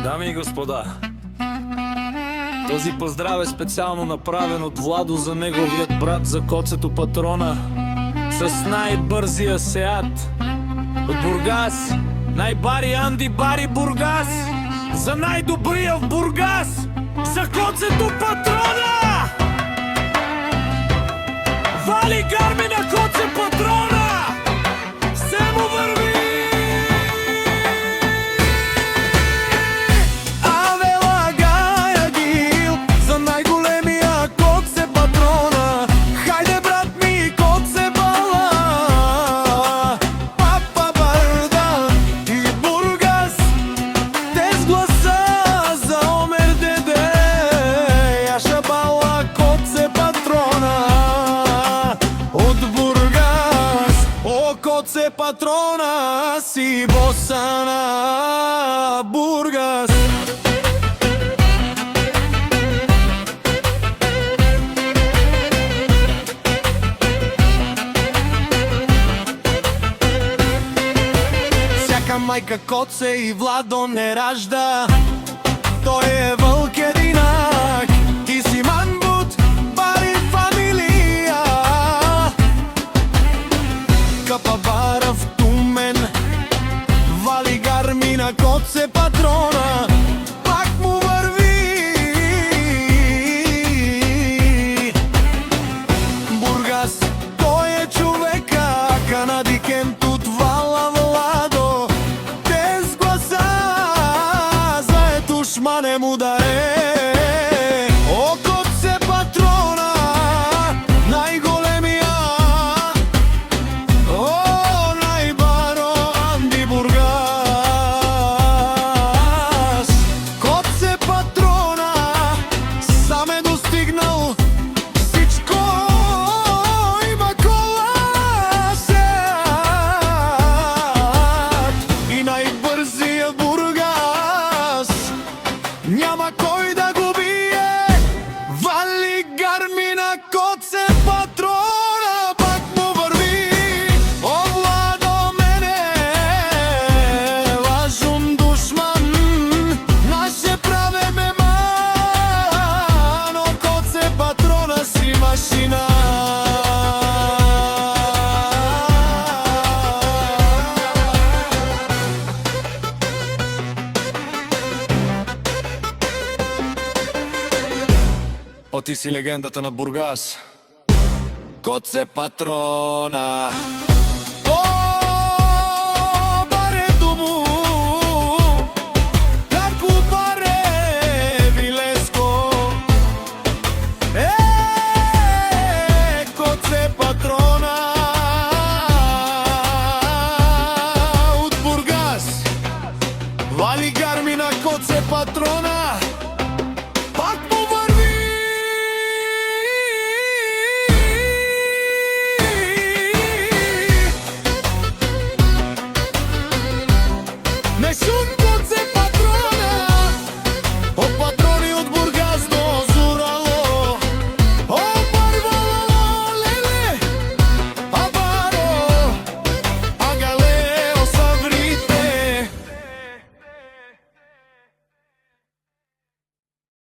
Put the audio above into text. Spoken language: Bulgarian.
Дами и господа, този поздрав е специално направен от Владо за неговият брат, за коцето Патрона, с най-бързия Сеат от Бургас, най-бари Анди Бари Бургас, за най-добрия в Бургас, за коцето Патрона! Вали гарми на коце Патрона! Все му върви! Коце Патрона си боса на Бургас. Всяка майка коце и Владо не ражда. Той е вълк единак, ти си манбут, бари фамилия. Капабара в Тумен, вали гарми на коце Патрона, пак му върви. Бургас, той е човека, канадикент от Вала Владо. Без гласа, заето шмане му да е. О, коце Патрона, най-големия. О, най-баро Анди Бургас. Коце Патрона сам е достигнал всичко. Има кола Сеат и най-бързия Бургас. Няма кой да го бие. Вали гарми на коце Патрона, пак му върви. О, Владо, мене важен душман, наше правеме ман. О, коце Патрона си машина. О, ти си легендата на Бургас, коце Патрона.